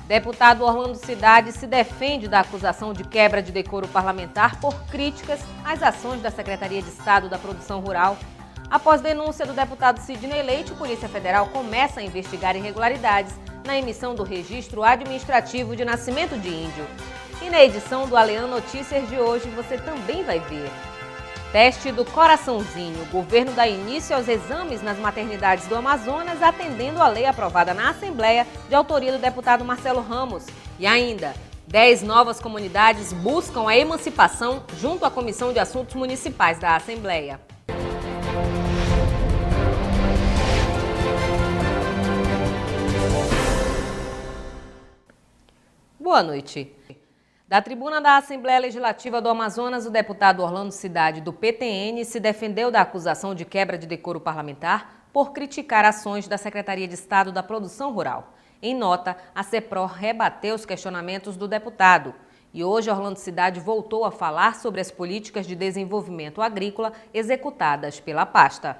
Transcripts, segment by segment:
Deputado Orlando Cidade se defende da acusação de quebra de decoro parlamentar por críticas às ações da Secretaria de Estado da Produção Rural. Após denúncia do deputado Sidney Leite, a Polícia Federal começa a investigar irregularidades na emissão do registro administrativo de nascimento de índio. E na edição do Alean Notícias de hoje você também vai ver: teste do coraçãozinho. O governo dá início aos exames nas maternidades do Amazonas, atendendo a lei aprovada na Assembleia, de autoria do deputado Marcelo Ramos. E ainda, 10 novas comunidades buscam a emancipação junto à Comissão de Assuntos Municipais da Assembleia. Boa noite. Da tribuna da Assembleia Legislativa do Amazonas, o deputado Orlando Cidade, do PTN, se defendeu da acusação de quebra de decoro parlamentar por criticar ações da Secretaria de Estado da Produção Rural. Em nota, a CEPRO rebateu os questionamentos do deputado. E hoje, Orlando Cidade voltou a falar sobre as políticas de desenvolvimento agrícola executadas pela pasta.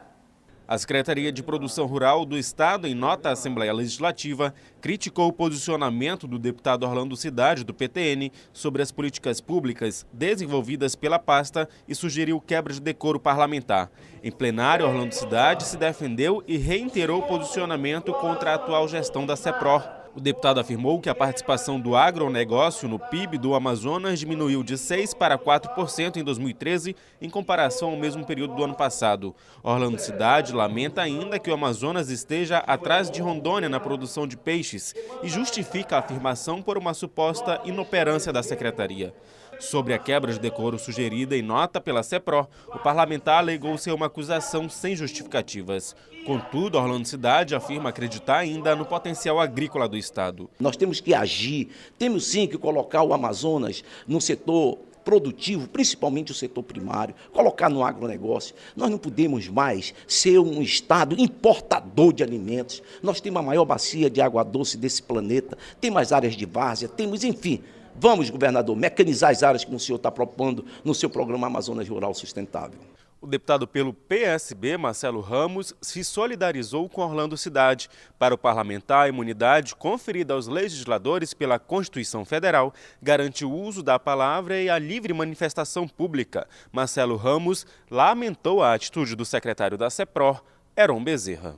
A Secretaria de Produção Rural do Estado, em nota à Assembleia Legislativa, criticou o posicionamento do deputado Orlando Cidade, do PTN, sobre as políticas públicas desenvolvidas pela pasta e sugeriu quebra de decoro parlamentar. Em plenário, Orlando Cidade se defendeu e reiterou o posicionamento contra a atual gestão da CEPRO. O deputado afirmou que a participação do agronegócio no PIB do Amazonas diminuiu de 6% para 4% em 2013, em comparação ao mesmo período do ano passado. Orlando Cidade lamenta ainda que o Amazonas esteja atrás de Rondônia na produção de peixes e justifica a afirmação por uma suposta inoperância da secretaria. Sobre a quebra de decoro sugerida em nota pela CEPRO, o parlamentar alegou ser uma acusação sem justificativas. Contudo, Orlando Cidade afirma acreditar ainda no potencial agrícola do Estado. Nós temos que agir, temos sim que colocar o Amazonas no setor produtivo, principalmente o setor primário, colocar no agronegócio. Nós não podemos mais ser um estado importador de alimentos. Nós temos a maior bacia de água doce desse planeta, tem mais áreas de várzea, temos, enfim. Vamos, governador, mecanizar as áreas que o senhor está propondo no seu programa Amazonas Rural Sustentável. O deputado pelo PSB, Marcelo Ramos, se solidarizou com Orlando Cidade. Para o parlamentar, a imunidade conferida aos legisladores pela Constituição Federal garante o uso da palavra e a livre manifestação pública. Marcelo Ramos lamentou a atitude do secretário da CEPRO, Heron Bezerra.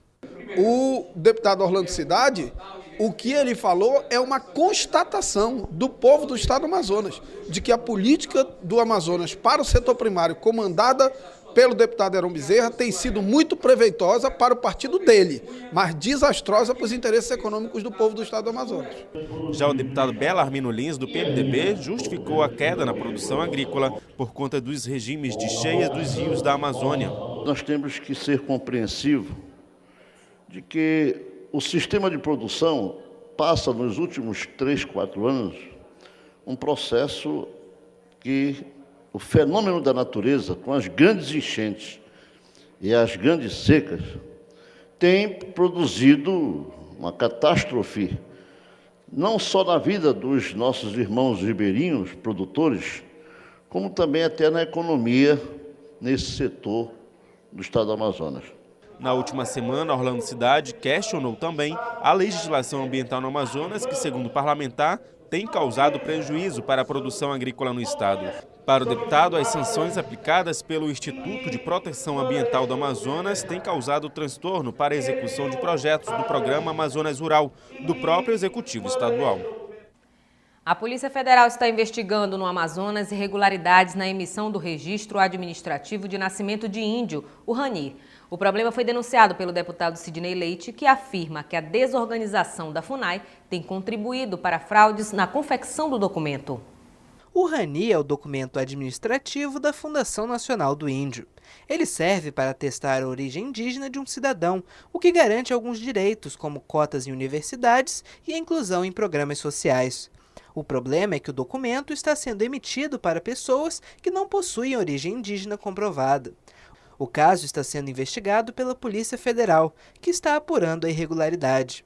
O deputado Orlando Cidade, o que ele falou é uma constatação do povo do estado do Amazonas, de que a política do Amazonas para o setor primário, comandada pelo deputado Heron Bezerra, tem sido muito proveitosa para o partido dele, mas desastrosa para os interesses econômicos do povo do estado do Amazonas. Já o deputado Belarmino Lins, do PMDB, justificou a queda na produção agrícola por conta dos regimes de cheias dos rios da Amazônia. Nós temos que ser compreensivos de que o sistema de produção passa nos últimos 3, 4 anos um processo que o fenômeno da natureza, com as grandes enchentes e as grandes secas, tem produzido uma catástrofe, não só na vida dos nossos irmãos ribeirinhos, produtores, como também até na economia nesse setor do estado do Amazonas. Na última semana, Orlando Cidade questionou também a legislação ambiental no Amazonas, que, segundo o parlamentar, tem causado prejuízo para a produção agrícola no estado. Para o deputado, as sanções aplicadas pelo Instituto de Proteção Ambiental do Amazonas têm causado transtorno para a execução de projetos do Programa Amazonas Rural, do próprio Executivo Estadual. A Polícia Federal está investigando no Amazonas irregularidades na emissão do Registro Administrativo de Nascimento de Índio, o RANI. O problema foi denunciado pelo deputado Sidney Leite, que afirma que a desorganização da FUNAI tem contribuído para fraudes na confecção do documento. O RANI é o documento administrativo da Fundação Nacional do Índio. Ele serve para atestar a origem indígena de um cidadão, o que garante alguns direitos, como cotas em universidades e a inclusão em programas sociais. O problema é que o documento está sendo emitido para pessoas que não possuem origem indígena comprovada. O caso está sendo investigado pela Polícia Federal, que está apurando a irregularidade.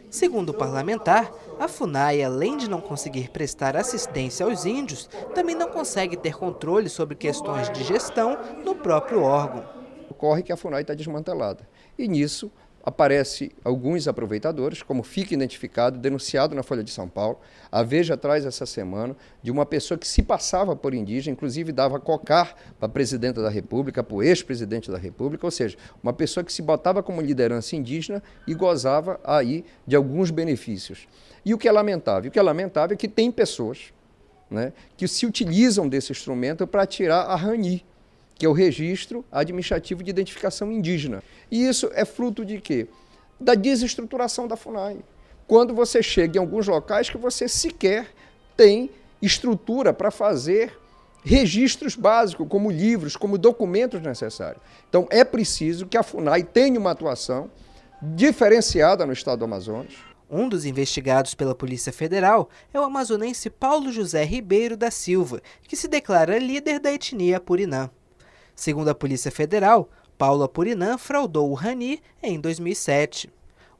Segundo o parlamentar, a FUNAI, além de não conseguir prestar assistência aos índios, também não consegue ter controle sobre questões de gestão no próprio órgão. Ocorre que a FUNAI está desmantelada. E nisso, aparece alguns aproveitadores, como fica identificado, denunciado na Folha de São Paulo. A Veja traz essa semana de uma pessoa que se passava por indígena, inclusive dava cocar para a presidenta da República, para o ex-presidente da República, ou seja, uma pessoa que se botava como liderança indígena e gozava aí de alguns benefícios. E o que é lamentável? O que é lamentável é que tem pessoas, né, que se utilizam desse instrumento para tirar a RANI, que é o Registro Administrativo de Identificação Indígena. E isso é fruto de quê? Da desestruturação da FUNAI. Quando você chega em alguns locais que você sequer tem estrutura para fazer registros básicos, como livros, como documentos necessários. Então, é preciso que a FUNAI tenha uma atuação diferenciada no estado do Amazonas. Um dos investigados pela Polícia Federal é o amazonense Paulo José Ribeiro da Silva, que se declara líder da etnia Apurinã. Segundo a Polícia Federal, Paulo Apurinã fraudou o RANI em 2007.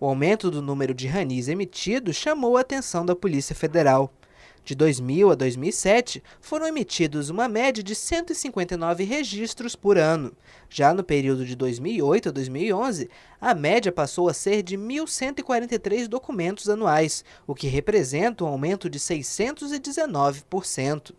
O aumento do número de RANIs emitidos chamou a atenção da Polícia Federal. De 2000 a 2007, foram emitidos uma média de 159 registros por ano. Já no período de 2008 a 2011, a média passou a ser de 1.143 documentos anuais, o que representa um aumento de 619%.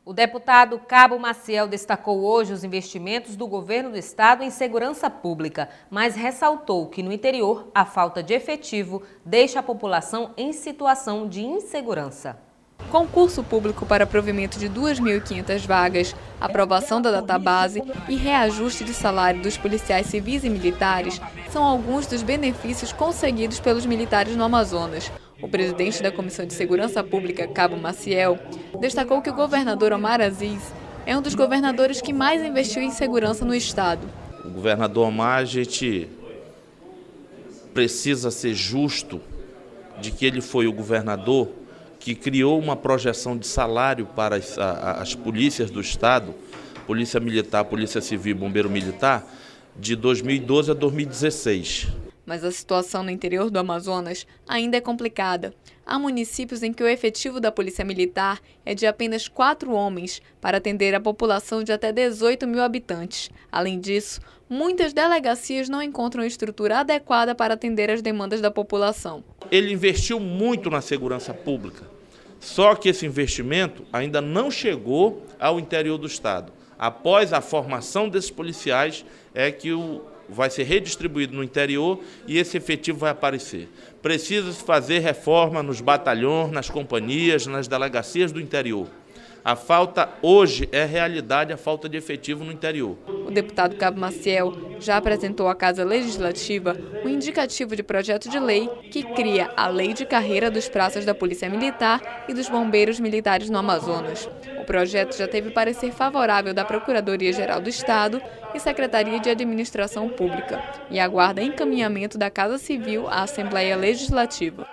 O deputado Cabo Maciel destacou hoje os investimentos do governo do estado em segurança pública, mas ressaltou que no interior a falta de efetivo deixa a população em situação de insegurança. Concurso público para provimento de 2.500 vagas, aprovação da database e reajuste de salário dos policiais civis e militares são alguns dos benefícios conseguidos pelos militares no Amazonas. O presidente da Comissão de Segurança Pública, Cabo Maciel, destacou que o governador Omar Aziz é um dos governadores que mais investiu em segurança no estado. O governador Omar, a gente precisa ser justo de que ele foi o governador que criou uma projeção de salário para as polícias do estado, Polícia Militar, Polícia Civil e Bombeiro Militar, de 2012 a 2016. Mas a situação no interior do Amazonas ainda é complicada. Há municípios em que o efetivo da Polícia Militar é de apenas 4 homens para atender a população de até 18 mil habitantes. Além disso, muitas delegacias não encontram estrutura adequada para atender as demandas da população. Ele investiu muito na segurança pública, só que esse investimento ainda não chegou ao interior do estado. Após a formação desses policiais é que vai ser redistribuído no interior e esse efetivo vai aparecer. Precisa-se fazer reforma nos batalhões, nas companhias, nas delegacias do interior. A falta hoje é realidade, a falta de efetivo no interior. O deputado Cabo Maciel já apresentou à Casa Legislativa um indicativo de projeto de lei que cria a Lei de Carreira dos Praças da Polícia Militar e dos Bombeiros Militares no Amazonas. O projeto já teve parecer favorável da Procuradoria-Geral do Estado e Secretaria de Administração Pública e aguarda encaminhamento da Casa Civil à Assembleia Legislativa.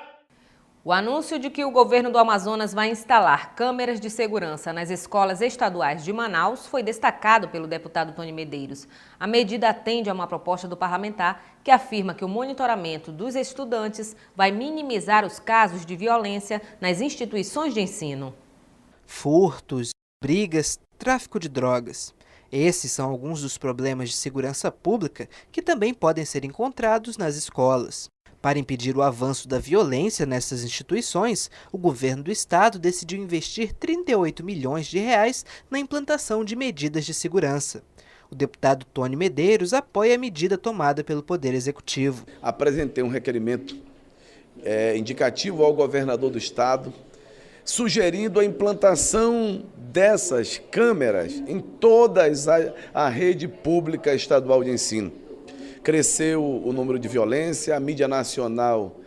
O anúncio de que o governo do Amazonas vai instalar câmeras de segurança nas escolas estaduais de Manaus foi destacado pelo deputado Tony Medeiros. A medida atende a uma proposta do parlamentar que afirma que o monitoramento dos estudantes vai minimizar os casos de violência nas instituições de ensino. Furtos, brigas, tráfico de drogas. Esses são alguns dos problemas de segurança pública que também podem ser encontrados nas escolas. Para impedir o avanço da violência nessas instituições, o governo do estado decidiu investir 38 milhões de reais na implantação de medidas de segurança. O deputado Tony Medeiros apoia a medida tomada pelo Poder Executivo. Apresentei um requerimento indicativo ao governador do estado, sugerindo a implantação dessas câmeras em toda a rede pública estadual de ensino. Cresceu o número de violência, a mídia nacional,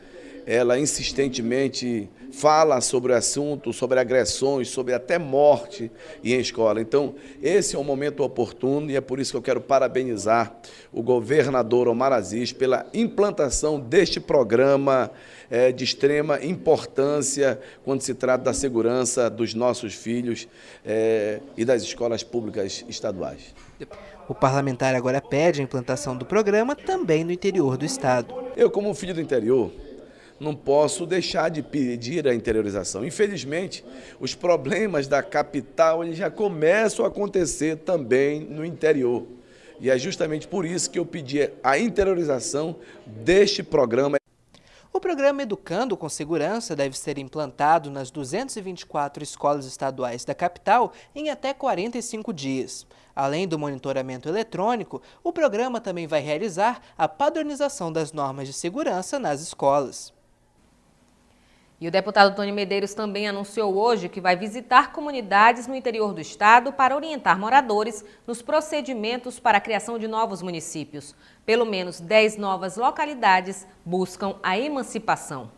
ela insistentemente fala sobre o assunto, sobre agressões, sobre até morte em escola. Então, esse é um momento oportuno e é por isso que eu quero parabenizar o governador Omar Aziz pela implantação deste programa de extrema importância quando se trata da segurança dos nossos filhos e das escolas públicas estaduais. O parlamentar agora pede a implantação do programa também no interior do estado. Eu, como filho do interior, não posso deixar de pedir a interiorização. Infelizmente, os problemas da capital eles já começam a acontecer também no interior. E é justamente por isso que eu pedi a interiorização deste programa. O programa Educando com Segurança deve ser implantado nas 224 escolas estaduais da capital em até 45 dias. Além do monitoramento eletrônico, o programa também vai realizar a padronização das normas de segurança nas escolas. E o deputado Tony Medeiros também anunciou hoje que vai visitar comunidades no interior do estado para orientar moradores nos procedimentos para a criação de novos municípios. Pelo menos 10 novas localidades buscam a emancipação.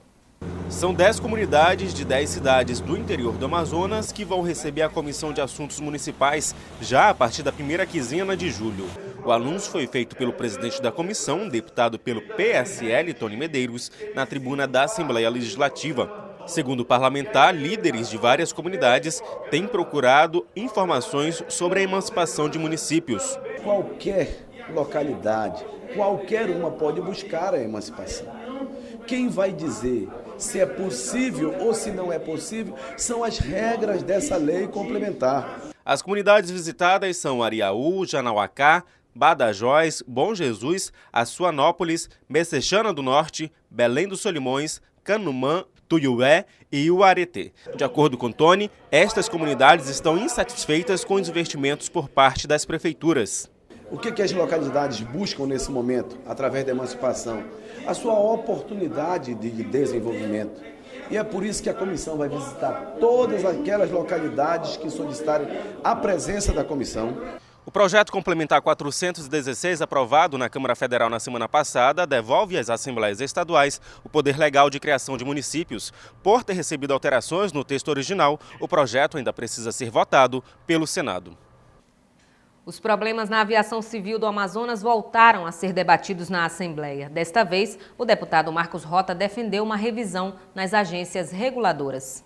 São 10 comunidades de 10 cidades do interior do Amazonas que vão receber a Comissão de Assuntos Municipais já a partir da primeira quinzena de julho. O anúncio foi feito pelo presidente da comissão, deputado pelo PSL, Tony Medeiros, na tribuna da Assembleia Legislativa. Segundo o parlamentar, líderes de várias comunidades têm procurado informações sobre a emancipação de municípios. Qualquer localidade, qualquer uma pode buscar a emancipação. Quem vai dizer se é possível ou se não é possível são as regras dessa lei complementar. As comunidades visitadas são Ariaú, Janauacá, Badajóis, Bom Jesus, Açuanópolis, Messejana do Norte, Belém dos Solimões, Canumã, Tuiué e Uaretê. De acordo com Tony, estas comunidades estão insatisfeitas com os investimentos por parte das prefeituras. O que as localidades buscam nesse momento, através da emancipação? A sua oportunidade de desenvolvimento. E é por isso que a comissão vai visitar todas aquelas localidades que solicitarem a presença da comissão. O projeto complementar 416, aprovado na Câmara Federal na semana passada, devolve às assembleias estaduais o poder legal de criação de municípios. Por ter recebido alterações no texto original, o projeto ainda precisa ser votado pelo Senado. Os problemas na aviação civil do Amazonas voltaram a ser debatidos na Assembleia. Desta vez, o deputado Marcos Rota defendeu uma revisão nas agências reguladoras.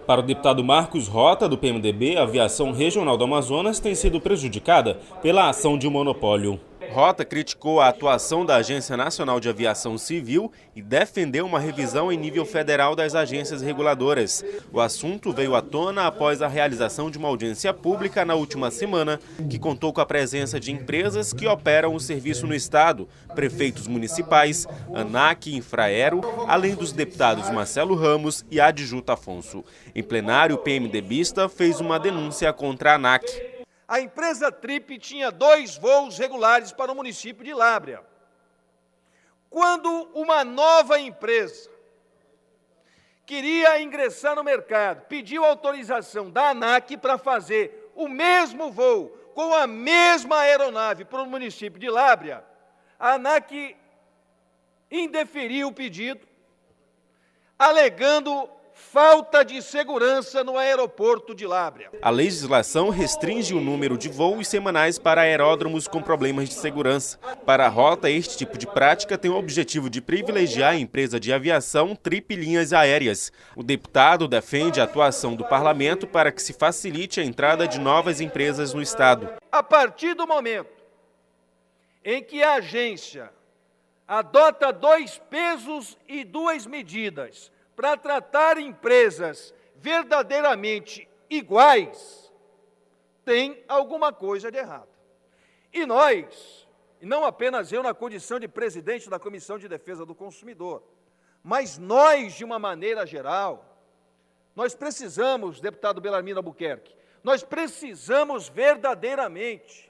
Para o deputado Marcos Rota, do PMDB, a aviação regional do Amazonas tem sido prejudicada pela ação de um monopólio. Rota criticou a atuação da Agência Nacional de Aviação Civil e defendeu uma revisão em nível federal das agências reguladoras. O assunto veio à tona após a realização de uma audiência pública na última semana, que contou com a presença de empresas que operam o serviço no estado, prefeitos municipais, ANAC e Infraero, além dos deputados Marcelo Ramos e Adjuta Afonso. Em plenário, o PMDBista fez uma denúncia contra a ANAC. A empresa Trip tinha 2 voos regulares para o município de Lábrea. Quando uma nova empresa queria ingressar no mercado, pediu autorização da ANAC para fazer o mesmo voo com a mesma aeronave para o município de Lábrea, a ANAC indeferiu o pedido, alegando falta de segurança no aeroporto de Lábrea. A legislação restringe o número de voos semanais para aeródromos com problemas de segurança. Para a Rota, este tipo de prática tem o objetivo de privilegiar a empresa de aviação Trip Linhas Aéreas. O deputado defende a atuação do parlamento para que se facilite a entrada de novas empresas no estado. A partir do momento em que a agência adota 2 pesos e 2 medidas para tratar empresas verdadeiramente iguais, tem alguma coisa de errado. E nós, e não apenas eu na condição de presidente da Comissão de Defesa do Consumidor, mas nós, de uma maneira geral, nós precisamos, deputado Belarmino Albuquerque, nós precisamos verdadeiramente,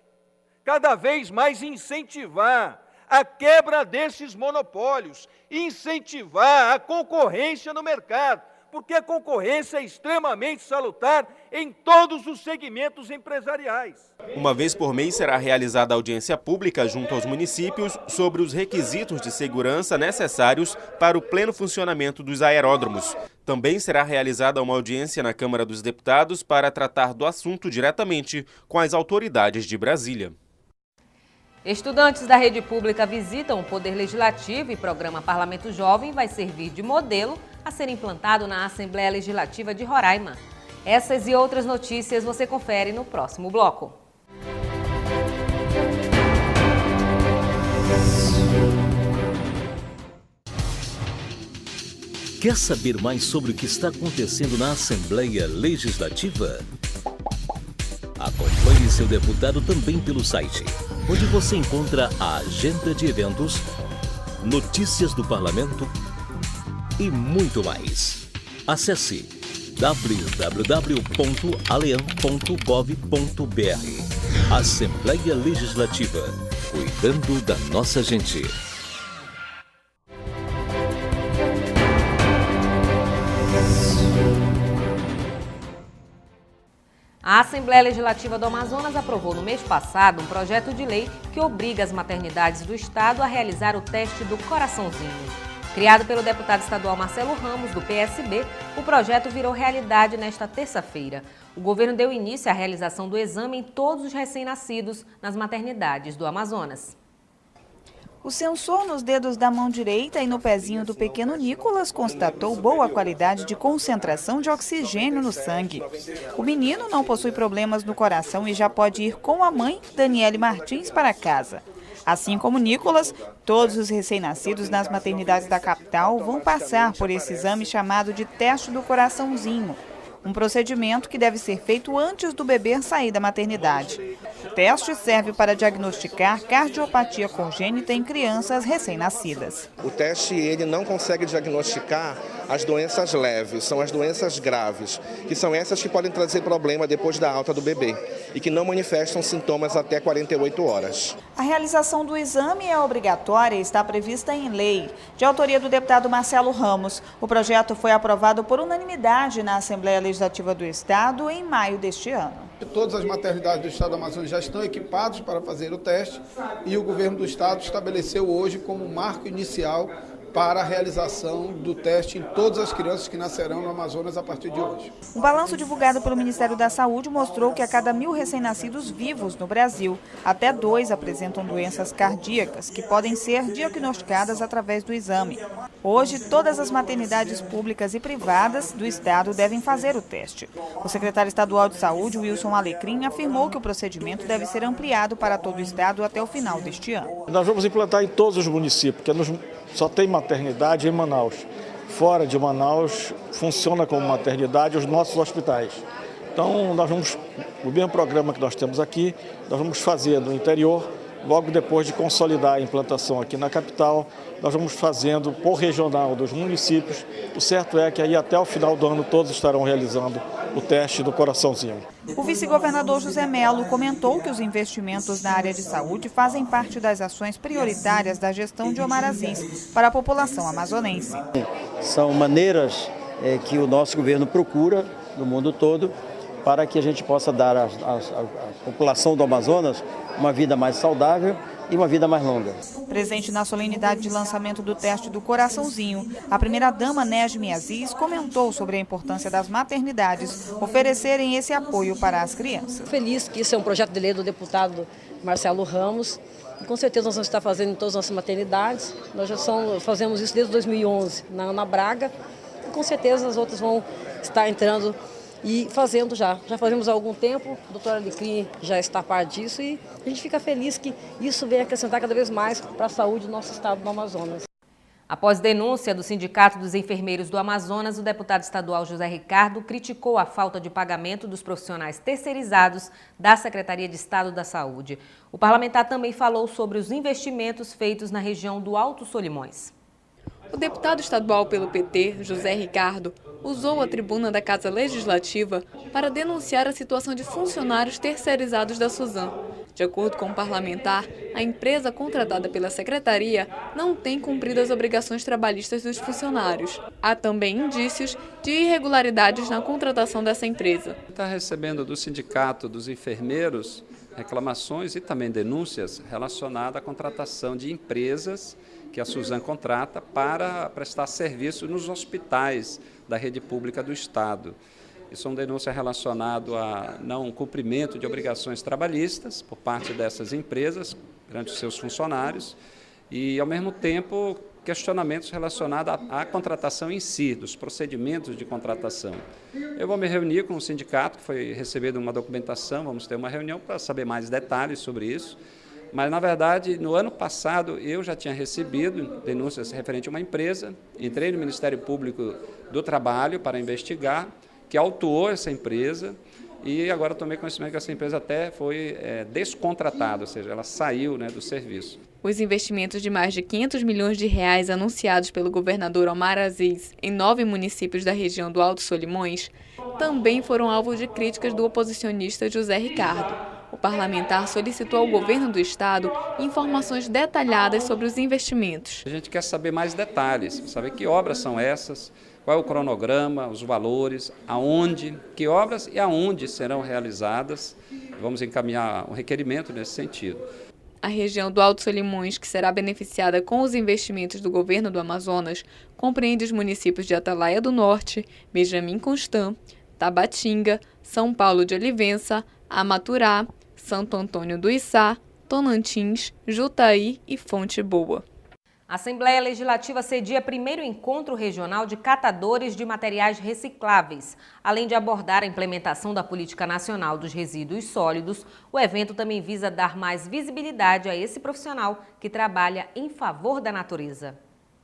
cada vez mais incentivar a quebra desses monopólios, incentivar a concorrência no mercado, porque a concorrência é extremamente salutar em todos os segmentos empresariais. Uma vez por mês será realizada audiência pública junto aos municípios sobre os requisitos de segurança necessários para o pleno funcionamento dos aeródromos. Também será realizada uma audiência na Câmara dos Deputados para tratar do assunto diretamente com as autoridades de Brasília. Estudantes da rede pública visitam o Poder Legislativo e o programa Parlamento Jovem vai servir de modelo a ser implantado na Assembleia Legislativa de Roraima. Essas e outras notícias você confere no próximo bloco. Quer saber mais sobre o que está acontecendo na Assembleia Legislativa? Acompanhe seu deputado também pelo site onde você encontra a agenda de eventos, notícias do Parlamento e muito mais. Acesse www.aleam.gov.br. Assembleia Legislativa, cuidando da nossa gente. A Assembleia Legislativa do Amazonas aprovou no mês passado um projeto de lei que obriga as maternidades do estado a realizar o teste do coraçãozinho. Criado pelo deputado estadual Marcelo Ramos, do PSB, o projeto virou realidade nesta terça-feira. O governo deu início à realização do exame em todos os recém-nascidos nas maternidades do Amazonas. O sensor nos dedos da mão direita e no pezinho do pequeno Nicolas constatou boa qualidade de concentração de oxigênio no sangue. O menino não possui problemas no coração e já pode ir com a mãe, Daniele Martins, para casa. Assim como Nicolas, todos os recém-nascidos nas maternidades da capital vão passar por esse exame chamado de teste do coraçãozinho. Um procedimento que deve ser feito antes do bebê sair da maternidade. O teste serve para diagnosticar cardiopatia congênita em crianças recém-nascidas. O teste ele não consegue diagnosticar as doenças leves, são as doenças graves, que são essas que podem trazer problema depois da alta do bebê e que não manifestam sintomas até 48 horas. A realização do exame é obrigatória e está prevista em lei. De autoria do deputado Marcelo Ramos, o projeto foi aprovado por unanimidade na Assembleia Legislativa do Estado em maio deste ano. Todas as maternidades do estado do Amazonas já estão equipadas para fazer o teste e o governo do estado estabeleceu hoje como marco inicial para a realização do teste em todas as crianças que nascerão no Amazonas a partir de hoje. Um balanço divulgado pelo Ministério da Saúde mostrou que a cada 1.000 recém-nascidos vivos no Brasil, até 2 apresentam doenças cardíacas que podem ser diagnosticadas através do exame. Hoje, todas as maternidades públicas e privadas do estado devem fazer o teste. O secretário estadual de Saúde, Wilson Alecrim, afirmou que o procedimento deve ser ampliado para todo o estado até o final deste ano. Nós vamos implantar em todos os municípios, porque só tem maternidade em Manaus. Fora de Manaus, funciona como maternidade os nossos hospitais. Então, o mesmo programa que nós temos aqui, nós vamos fazer no interior, logo depois de consolidar a implantação aqui na capital, nós vamos fazendo por regional dos municípios. O certo é que aí até o final do ano todos estarão realizando o teste do coraçãozinho. O vice-governador José Melo comentou que os investimentos na área de saúde fazem parte das ações prioritárias da gestão de Omar Aziz para a população amazonense. São maneiras que o nosso governo procura no mundo todo para que a gente possa dar à população do Amazonas uma vida mais saudável e uma vida mais longa. Presente na solenidade de lançamento do teste do coraçãozinho, a primeira-dama Nejmi Aziz comentou sobre a importância das maternidades oferecerem esse apoio para as crianças. Feliz que isso é um projeto de lei do deputado Marcelo Ramos. E com certeza nós vamos estar fazendo em todas as nossas maternidades. Nós já fazemos isso desde 2011 na Ana Braga e com certeza as outras vão estar entrando e fazendo já fazemos há algum tempo, a doutora Alecrim já está a par disso e a gente fica feliz que isso venha acrescentar cada vez mais para a saúde do nosso estado do Amazonas. Após denúncia do Sindicato dos Enfermeiros do Amazonas, o deputado estadual José Ricardo criticou a falta de pagamento dos profissionais terceirizados da Secretaria de Estado da Saúde. O parlamentar também falou sobre os investimentos feitos na região do Alto Solimões. O deputado estadual pelo PT, José Ricardo, usou a tribuna da Casa Legislativa para denunciar a situação de funcionários terceirizados da Suzam. De acordo com o parlamentar, a empresa contratada pela secretaria não tem cumprido as obrigações trabalhistas dos funcionários. Há também indícios de irregularidades na contratação dessa empresa. Está recebendo do Sindicato dos Enfermeiros reclamações e também denúncias relacionadas à contratação de empresas que a Suzam contrata para prestar serviço nos hospitais da rede pública do Estado. Isso é uma denúncia relacionada a não cumprimento de obrigações trabalhistas por parte dessas empresas perante os seus funcionários e, ao mesmo tempo, questionamentos relacionados à contratação em si, dos procedimentos de contratação. Eu vou me reunir com o sindicato, que foi recebida uma documentação, vamos ter uma reunião para saber mais detalhes sobre isso. Mas, na verdade, no ano passado, eu já tinha recebido denúncias referentes a uma empresa, entrei no Ministério Público do Trabalho para investigar, que autuou essa empresa e agora tomei conhecimento que essa empresa até foi descontratada, ou seja, ela saiu, né, do serviço. Os investimentos de mais de 500 milhões de reais anunciados pelo governador Omar Aziz em 9 municípios da região do Alto Solimões também foram alvo de críticas do oposicionista José Ricardo. O parlamentar solicitou ao governo do estado informações detalhadas sobre os investimentos. A gente quer saber mais detalhes, saber que obras são essas, qual é o cronograma, os valores, aonde, que obras e aonde serão realizadas. Vamos encaminhar um requerimento nesse sentido. A região do Alto Solimões, que será beneficiada com os investimentos do governo do Amazonas, compreende os municípios de Atalaia do Norte, Benjamin Constant, Tabatinga, São Paulo de Olivença, Amaturá, Santo Antônio do Içá, Tonantins, Jutaí e Fonte Boa. A Assembleia Legislativa cedia primeiro encontro regional de catadores de materiais recicláveis. Além de abordar a implementação da Política Nacional dos Resíduos Sólidos, o evento também visa dar mais visibilidade a esse profissional que trabalha em favor da natureza.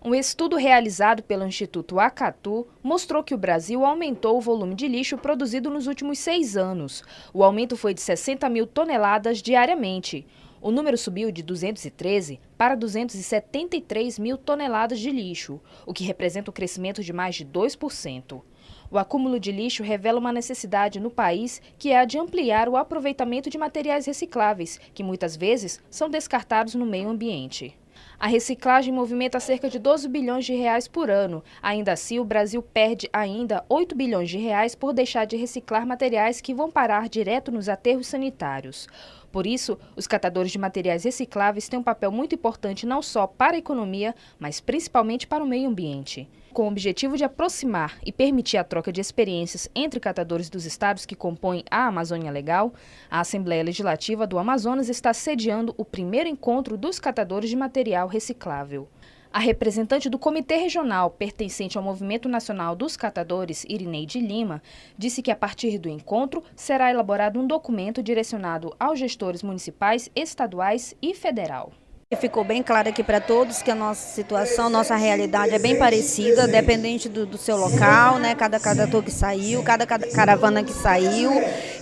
Um estudo realizado pelo Instituto Acatu mostrou que o Brasil aumentou o volume de lixo produzido nos últimos 6 anos. O aumento foi de 60 mil toneladas diariamente. O número subiu de 213 para 273 mil toneladas de lixo, o que representa um crescimento de mais de 2%. O acúmulo de lixo revela uma necessidade no país, que é a de ampliar o aproveitamento de materiais recicláveis, que muitas vezes são descartados no meio ambiente. A reciclagem movimenta cerca de 12 bilhões de reais por ano. Ainda assim, o Brasil perde ainda 8 bilhões de reais por deixar de reciclar materiais que vão parar direto nos aterros sanitários. Por isso, os catadores de materiais recicláveis têm um papel muito importante não só para a economia, mas principalmente para o meio ambiente. Com o objetivo de aproximar e permitir a troca de experiências entre catadores dos estados que compõem a Amazônia Legal, a Assembleia Legislativa do Amazonas está sediando o primeiro encontro dos catadores de material reciclável. A representante do Comitê Regional, pertencente ao Movimento Nacional dos Catadores, Irineide Lima, disse que a partir do encontro será elaborado um documento direcionado aos gestores municipais, estaduais e federal. Ficou bem claro aqui para todos que a nossa situação, nossa realidade é bem parecida, dependente do seu local, né? Cada catador que saiu, cada caravana que saiu.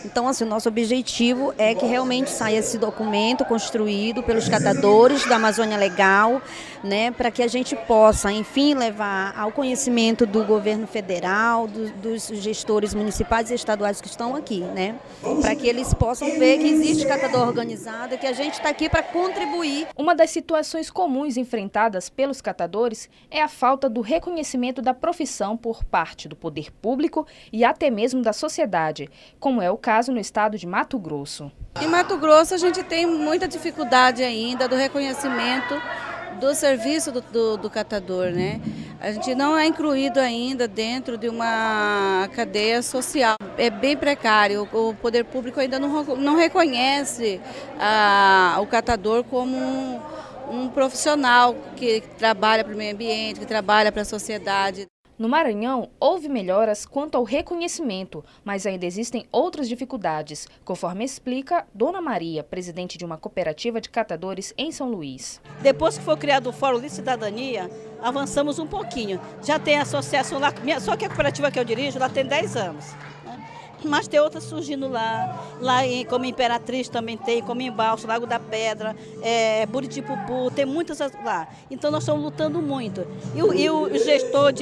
Então, assim, o nosso objetivo é que realmente saia esse documento construído pelos catadores da Amazônia Legal, né? Para que a gente possa, enfim, levar ao conhecimento do governo federal, dos gestores municipais e estaduais que estão aqui, né? Para que eles possam ver que existe catador organizado e que a gente está aqui para contribuir. Uma das situações comuns enfrentadas pelos catadores é a falta do reconhecimento da profissão por parte do poder público e até mesmo da sociedade, como é o caso no estado de Mato Grosso. Em Mato Grosso a gente tem muita dificuldade ainda do reconhecimento do serviço do catador, né? A gente não é incluído ainda dentro de uma cadeia social. É bem precário, o poder público ainda não reconhece o catador como um profissional que trabalha para o meio ambiente, que trabalha para a sociedade. No Maranhão, houve melhoras quanto ao reconhecimento, mas ainda existem outras dificuldades, conforme explica Dona Maria, presidente de uma cooperativa de catadores em São Luís. Depois que foi criado o Fórum de Cidadania, avançamos um pouquinho. Já tem a associação lá, só que a cooperativa que eu dirijo, lá tem 10 anos. Mas tem outras surgindo lá como Imperatriz também tem, como em Balsa, Lago da Pedra, Buritipupu, tem muitas lá. Então nós estamos lutando muito. E o gestor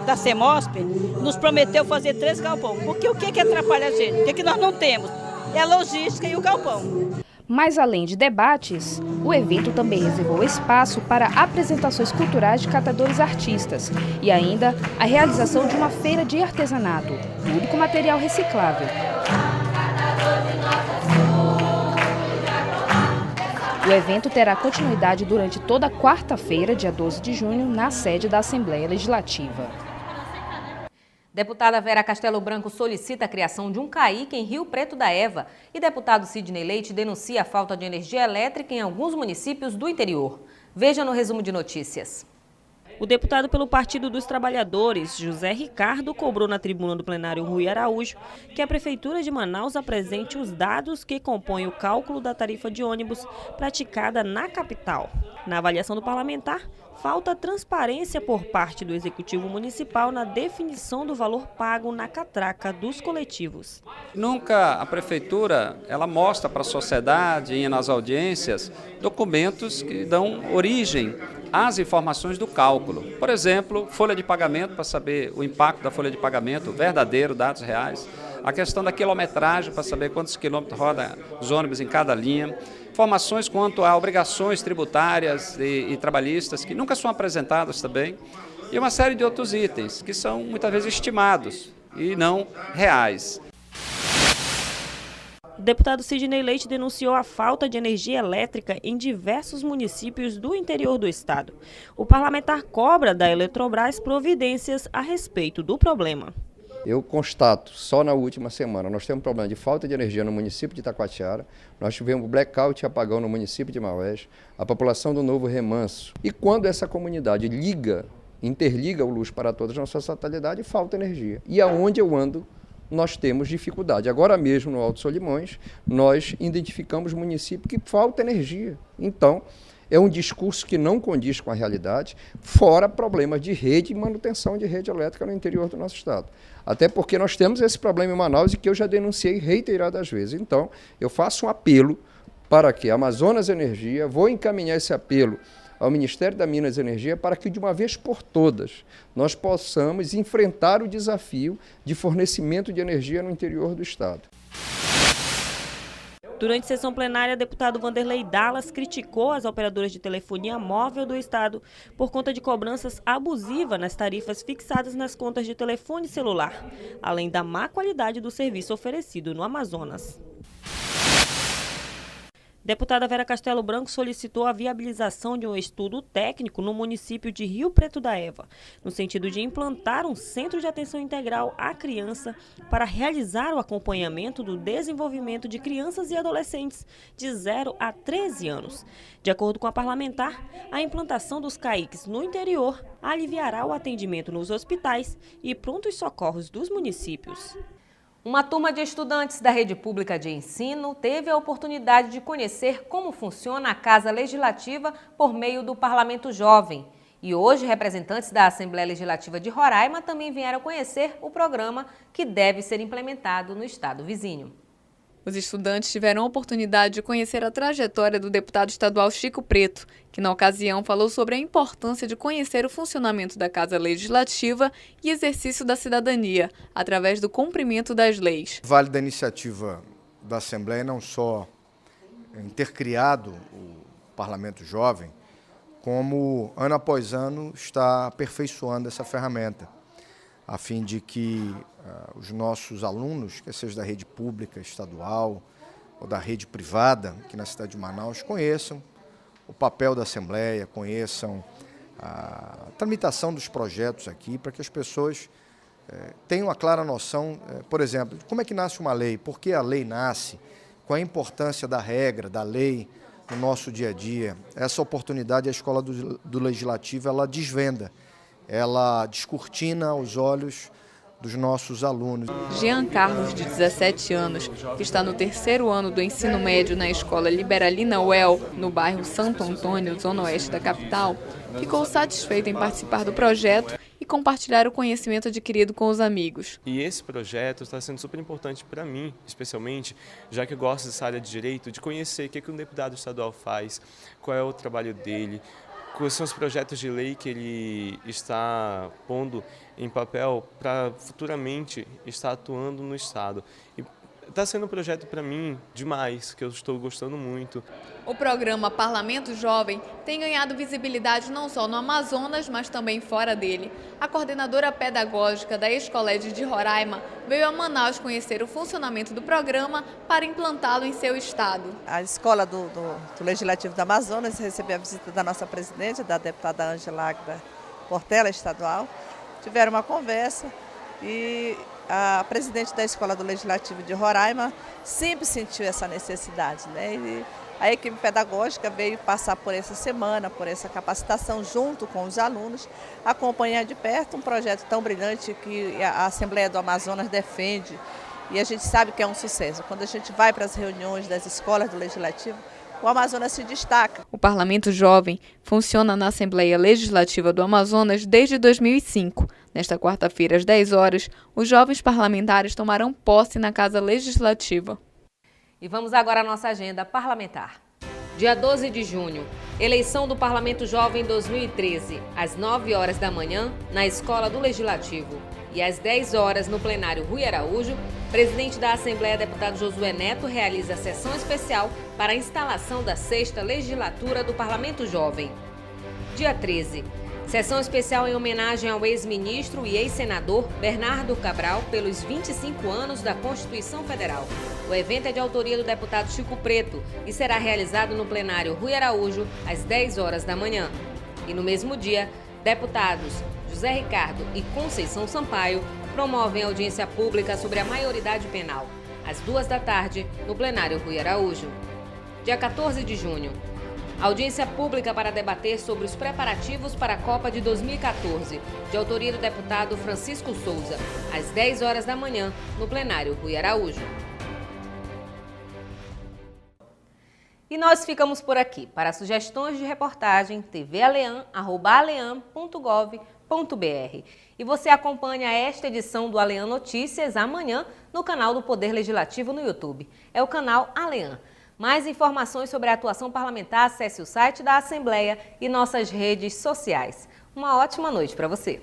da CEMOSP nos prometeu fazer 3 galpões. Porque o que atrapalha a gente? O que nós não temos? É a logística e o galpão. Mas além de debates, o evento também reservou espaço para apresentações culturais de catadores artistas e ainda a realização de uma feira de artesanato, tudo com material reciclável. O evento terá continuidade durante toda quarta-feira, dia 12 de junho, na sede da Assembleia Legislativa. Deputada Vera Castelo Branco solicita a criação de um CAIC em Rio Preto da Eva e deputado Sidney Leite denuncia a falta de energia elétrica em alguns municípios do interior. Veja no resumo de notícias. O deputado pelo Partido dos Trabalhadores, José Ricardo, cobrou na tribuna do plenário Rui Araújo que a Prefeitura de Manaus apresente os dados que compõem o cálculo da tarifa de ônibus praticada na capital. Na avaliação do parlamentar, falta transparência por parte do Executivo Municipal na definição do valor pago na catraca dos coletivos. Nunca a Prefeitura ela mostra para a sociedade e nas audiências documentos que dão origem às informações do cálculo. Por exemplo, folha de pagamento, para saber o impacto da folha de pagamento, verdadeiro, dados reais. A questão da quilometragem, para saber quantos quilômetros roda os ônibus em cada linha. Informações quanto a obrigações tributárias e trabalhistas, que nunca são apresentadas também. E uma série de outros itens, que são muitas vezes estimados e não reais. O deputado Sidney Leite denunciou a falta de energia elétrica em diversos municípios do interior do estado. O parlamentar cobra da Eletrobras providências a respeito do problema. Eu constato, só na última semana, nós temos um problema de falta de energia no município de Itacoatiara, nós tivemos blackout e apagão no município de Maués, a população do Novo Remanso. E quando essa comunidade interliga o luz para todas na sua totalidade, falta energia. E aonde eu ando, nós temos dificuldade. Agora mesmo, no Alto Solimões, nós identificamos município que falta energia. Então, é um discurso que não condiz com a realidade, fora problemas de rede e manutenção de rede elétrica no interior do nosso estado. Até porque nós temos esse problema em Manaus e que eu já denunciei reiteradas vezes. Então, eu faço um apelo para que a Amazonas Energia, vou encaminhar esse apelo ao Ministério da Minas e Energia para que, de uma vez por todas, nós possamos enfrentar o desafio de fornecimento de energia no interior do estado. Durante sessão plenária, o deputado Vanderlei Dallas criticou as operadoras de telefonia móvel do estado por conta de cobranças abusivas nas tarifas fixadas nas contas de telefone celular, além da má qualidade do serviço oferecido no Amazonas. Deputada Vera Castelo Branco solicitou a viabilização de um estudo técnico no município de Rio Preto da Eva, no sentido de implantar um centro de atenção integral à criança para realizar o acompanhamento do desenvolvimento de crianças e adolescentes de 0 a 13 anos. De acordo com a parlamentar, a implantação dos CAICs no interior aliviará o atendimento nos hospitais e prontos socorros dos municípios. Uma turma de estudantes da rede pública de ensino teve a oportunidade de conhecer como funciona a Casa Legislativa por meio do Parlamento Jovem. E hoje, representantes da Assembleia Legislativa de Roraima também vieram conhecer o programa que deve ser implementado no estado vizinho. Os estudantes tiveram a oportunidade de conhecer a trajetória do deputado estadual Chico Preto, que na ocasião falou sobre a importância de conhecer o funcionamento da Casa Legislativa e exercício da cidadania, através do cumprimento das leis. Vale da iniciativa da Assembleia não só em ter criado o Parlamento Jovem, como ano após ano está aperfeiçoando essa ferramenta, a fim de que os nossos alunos, quer seja da rede pública estadual ou da rede privada, aqui na cidade de Manaus, conheçam o papel da Assembleia, conheçam a tramitação dos projetos aqui, para que as pessoas tenham a clara noção, por exemplo, de como é que nasce uma lei, por que a lei nasce, qual a importância da regra, da lei no nosso dia a dia. Essa oportunidade a Escola do Legislativo ela desvenda, ela descortina aos olhos dos nossos alunos. Jean Carlos, de 17 anos, que está no 3º ano do ensino médio na Escola Liberalina UEL, no bairro Santo Antônio, zona oeste da capital, ficou satisfeito em participar do projeto e compartilhar o conhecimento adquirido com os amigos. E esse projeto está sendo super importante para mim, especialmente, já que eu gosto dessa área de direito, de conhecer o que um deputado estadual faz, qual é o trabalho dele, quais são os projetos de lei que ele está pondo em papel para futuramente estar atuando no estado. E está sendo um projeto para mim demais, que eu estou gostando muito. O programa Parlamento Jovem tem ganhado visibilidade não só no Amazonas, mas também fora dele. A coordenadora pedagógica da Escoled de Roraima veio a Manaus conhecer o funcionamento do programa para implantá-lo em seu estado. A Escola do Legislativo do Amazonas recebeu a visita da nossa presidente, da deputada Ângela Águeda Portela, estadual. Tiveram uma conversa e a presidente da Escola do Legislativo de Roraima sempre sentiu essa necessidade, né? E A equipe pedagógica veio passar por essa semana, por essa capacitação junto com os alunos, acompanhar de perto um projeto tão brilhante que a Assembleia do Amazonas defende e a gente sabe que é um sucesso. Quando a gente vai para as reuniões das escolas do Legislativo, o Amazonas se destaca. O Parlamento Jovem funciona na Assembleia Legislativa do Amazonas desde 2005. Nesta quarta-feira, às 10 horas, os jovens parlamentares tomarão posse na Casa Legislativa. E vamos agora à nossa agenda parlamentar. Dia 12 de junho, eleição do Parlamento Jovem 2013, às 9 horas da manhã, na Escola do Legislativo. E às 10 horas, no plenário Rui Araújo, presidente da Assembleia, deputado Josué Neto, realiza sessão especial para a instalação da 6ª legislatura do Parlamento Jovem. Dia 13, sessão especial em homenagem ao ex-ministro e ex-senador Bernardo Cabral pelos 25 anos da Constituição Federal. O evento é de autoria do deputado Chico Preto e será realizado no plenário Rui Araújo às 10 horas da manhã. E no mesmo dia, deputados José Ricardo e Conceição Sampaio promovem audiência pública sobre a maioridade penal, às 2 da tarde, no plenário Rui Araújo. Dia 14 de junho, audiência pública para debater sobre os preparativos para a Copa de 2014, de autoria do deputado Francisco Souza, às 10 horas da manhã, no plenário Rui Araújo. E nós ficamos por aqui. Para sugestões de reportagem, tvalean@alean.gov.br. E você acompanha esta edição do Alean Notícias amanhã no canal do Poder Legislativo no YouTube. É o canal Alean. Mais informações sobre a atuação parlamentar, acesse o site da Assembleia e nossas redes sociais. Uma ótima noite para você.